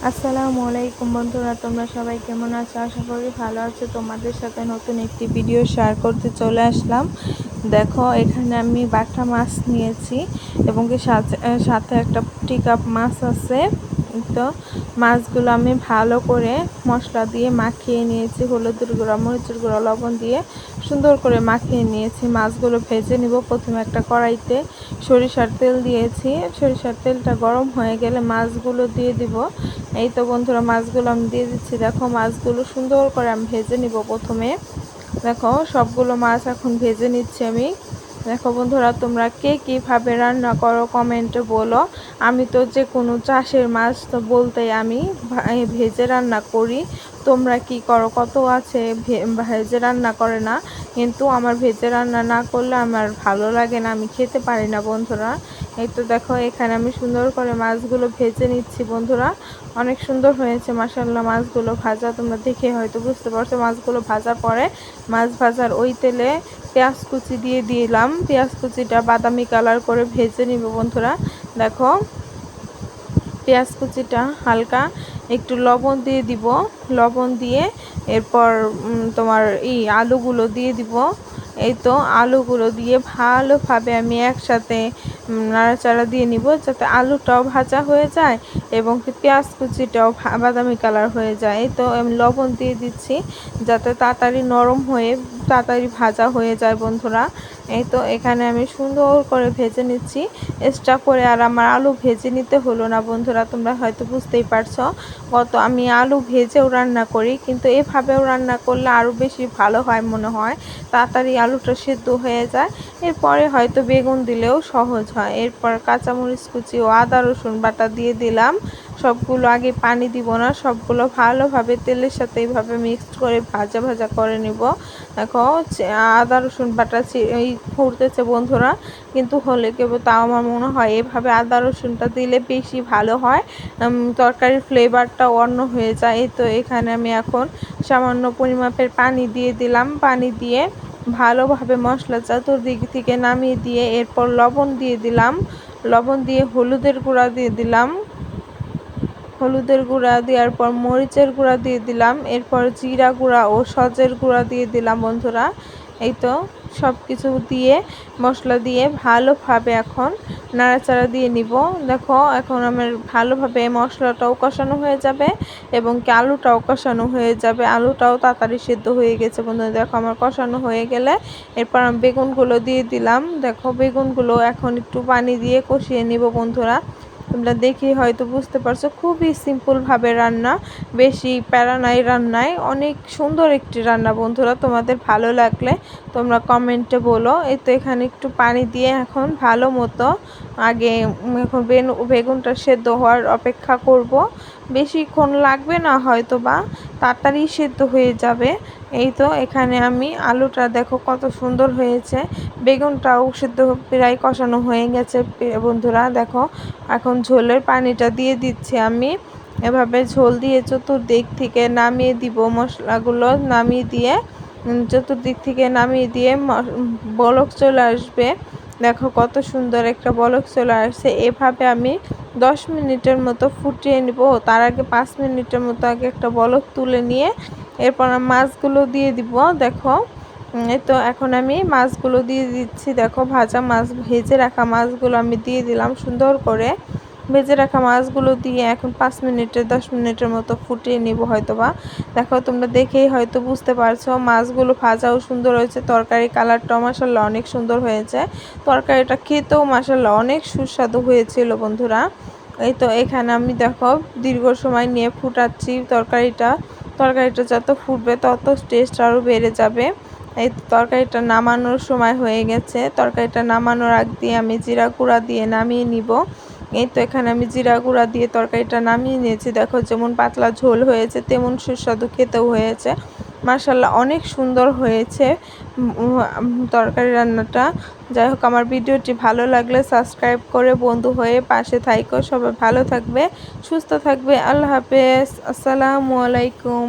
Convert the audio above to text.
আসসালামু আলাইকুম বন্ধুরা, তোমরা সবাই কেমন আছো? আশা করি ভালো আছো। তোমাদের সাথে নতুন একটি ভিডিও শেয়ার করতে চলে আসলাম। দেখো, এখানে আমি বাটা মাছ নিয়েছি এবং কি সাথে একটা পুঁটি কাপ মাছ আছে। তো মাছগুলো আমি ভালো করে মশলা দিয়ে মাখিয়ে নিয়েছি, হলুদের গুঁড়া, মরিচের গুঁড়া, লবণ দিয়ে সুন্দর করে মাখিয়ে নিয়েছি। মাছগুলো ভেজে নিব। প্রথমে একটা কড়াইতে সরিষার তেল দিয়েছি। সরিষার তেলটা গরম হয়ে গেলে মাছগুলো দিয়ে দিব। এই তো বন্ধুরা, মাছগুলো আমি দিয়ে দিচ্ছি। দেখো, মাছগুলো সুন্দর করে আমি ভেজে নিব। প্রথমে দেখো, সবগুলো মাছ এখন ভেজে নিচ্ছি আমি। দেখো বন্ধুরা, তোমরা কে কীভাবে রান্না করো কমেন্টে বলো। আমি তো যে কোনো চাষের মাছ তো বলতেই আমি ভেজে রান্না করি। তোমরা কি করো? কত আছে ভেজে রান্না করে না, কিন্তু আমার ভেজে রান্না না করলে আমার ভালো লাগে না, আমি খেতে পারি না বন্ধুরা। এই তো দেখো, এখানে আমি সুন্দর করে মাছগুলো ভেজে নিচ্ছি বন্ধুরা। অনেক সুন্দর হয়েছে মাশাআল্লাহ মাছগুলো ভাজা। তোমরা দেখে হয়তো বুঝতে পারছো। মাছগুলো ভাজার পরে মাছ ভাজার ওই তেলে পেঁয়াজ কুচি দিয়ে দিলাম। পেঁয়াজ কুচিটা বাদামি কালার করে ভেজে নিব বন্ধুরা। দেখো, পেঁয়াজ কুচিটা হালকা একটু লবণ দিয়ে দিব। লবণ দিয়ে এরপর তোমার আলুগুলো দিয়ে দিব। এই তো আলুগুলো দিয়ে ভালোভাবে আমি একসাথে নাড়াচাড়া দিয়ে নিব, যাতে আলুটাও ভাজা হয়ে যায় এবং পেঁয়াজ কুচিটাও বাদামি কালার হয়ে যায়। এই তো আমি লবণ দিয়ে দিচ্ছি, যাতে তাড়াতাড়ি নরম হয়ে তাড়াতাড়ি ভাজা হয়ে যায় বন্ধুরা। এই তো এখানে আমি সুন্দর করে ভেজে নিচ্ছি। এক্সট্রা করে আর আমার আলু ভেজে নিতে হলো না বন্ধুরা। তোমরা হয়তো বুঝতেই পারছো, আমি আলু ভেজেও রান্না করি, কিন্তু এভাবেও রান্না করলে আরও বেশি ভালো হয় মনে হয়। তাড়াতাড়ি আলুটা সেদ্ধ হয়ে যায়। এরপরে হয়তো বেগুন দিলেও সহজ হয়। এরপর কাঁচামরিচ কুচি ও আদা রসুন বাটা দিয়ে দিলাম। সবগুলো আগে পানি দিব না, সবগুলো ভালোভাবে তেলের সাথে এইভাবে মিক্সড করে ভাজা ভাজা করে নিব। দেখো, আদা রসুন বাটা এই ফুটতেছে বন্ধুরা, কিন্তু হলে কেবল তাও আমার মনে হয় এভাবে আদা রসুনটা দিলে বেশি ভালো হয়, তরকারির ফ্লেভারটা অন্য হয়ে যায়। এই তো এখানে আমি এখন সামান্য পরিমাপের পানি দিয়ে দিলাম। পানি দিয়ে ভালোভাবে মশলা চতুর্দিক থেকে নামিয়ে দিয়ে এরপর লবণ দিয়ে দিলাম। লবণ দিয়ে হলুদের গুঁড়া দিয়ে দিলাম। হলুদের গুঁড়া দেওয়ার পর মরিচের গুঁড়া দিয়ে দিলাম। এরপর জিরা গুঁড়া ও সজের গুঁড়া দিয়ে দিলাম বন্ধুরা। এই তো সব কিছু দিয়ে মশলা দিয়ে ভালোভাবে এখন নাড়াচাড়া দিয়ে নিব। দেখো, এখন আমার ভালোভাবে মশলাটাও কষানো হয়ে যাবে এবং আলুটাও কষানো হয়ে যাবে। আলুটাও তাড়াতাড়ি সেদ্ধ হয়ে গেছে বন্ধুরা। দেখো, আমার কষানো হয়ে গেলে এরপর আমি বেগুনগুলো দিয়ে দিলাম। দেখো, বেগুনগুলো এখন একটু পানি দিয়ে কষিয়ে নিব বন্ধুরা। তোমরা দেখে হয়তো বুঝতে পারছো, খুবই সিম্পলভাবে রান্না, বেশি প্যারা নাই রান্নায়। অনেক সুন্দর একটি রান্না বন্ধুরা। তোমাদের ভালো লাগলে তোমরা কমেন্টে বলো। এই তো এখানে একটু পানি দিয়ে এখন ভালো মতো আগে এখন বেগুনটা সেদ্ধ হওয়ার অপেক্ষা করব। বেশিক্ষণ লাগবে না, হয়তো বা তাড়াতাড়ি সেদ্ধ হয়ে যাবে। এই তো এখানে আমি আলুটা দেখো কত সুন্দর হয়েছে, বেগুনটাও সেদ্ধ প্রায় কষানো হয়ে গেছে বন্ধুরা। দেখো, এখন ঝোলের পানিটা দিয়ে দিচ্ছি আমি। এভাবে ঝোল দিয়ে চতুর্দিক থেকে নামিয়ে দিব। মশলাগুলো নামিয়ে দিয়ে চতুর্দিক থেকে নামিয়ে দিয়ে বলক চলে আসবে। দেখো, কত সুন্দর একটা বলক চলে আসছে। এভাবে আমি 10 মিনিটের মতো ফুটিয়ে নিব। তার আগে 5 মিনিটের মতো আগে একটা বলক তুলে নিয়ে এরপর মাছগুলো দিয়ে দিব। দেখো, এই তো এখন আমি মাছগুলো দিয়ে দিচ্ছি। দেখো, ভাজা মাছ, ভেজে রাখা মাছগুলো আমি দিয়ে দিলাম। সুন্দর করে ভেজে রাখা মাছগুলো দিয়ে এখন 10 মিনিটের মতো ফুটিয়ে নিব হয়তোবা। দেখো, তোমরা দেখেই হয়তো বুঝতে পারছো মাছগুলো ভাজাও সুন্দর হয়েছে, তরকারি কালারটাও মাশাআল্লাহ অনেক সুন্দর হয়েছে। তরকারিটা খেতেও মাশাআল্লাহ অনেক সুস্বাদু হয়েছিল বন্ধুরা। এই তো এখানে আমি দেখো দীর্ঘ সময় নিয়ে ফুটাচ্ছি তরকারিটা। তরকারিটা যত ফুটবে তত টেস্ট আরও বেড়ে যাবে। এই তরকারিটা নামানোর সময় হয়ে গেছে। তরকারিটা নামানোর আগ দিয়ে আমি জিরা গুঁড়া দিয়ে নামিয়ে নিব। এই তো এখানে আমি জিরা গুঁড়া দিয়ে তরকারিটা নামিয়ে নিয়েছি। দেখো, যেমন পাতলা ঝোল হয়েছে তেমন সুস্বাদু খেতেও হয়েছে। মাশাআল্লাহ অনেক সুন্দর হয়েছে তরকারি রান্নাটা। যাই হোক, আমার ভিডিওটি ভালো লাগলে সাবস্ক্রাইব করে বন্ধু হয়ে পাশে থাইকো। সবাই ভালো থাকবে, সুস্থ থাকবে। আল্লাহ হাফেজ। আসসালামু আলাইকুম।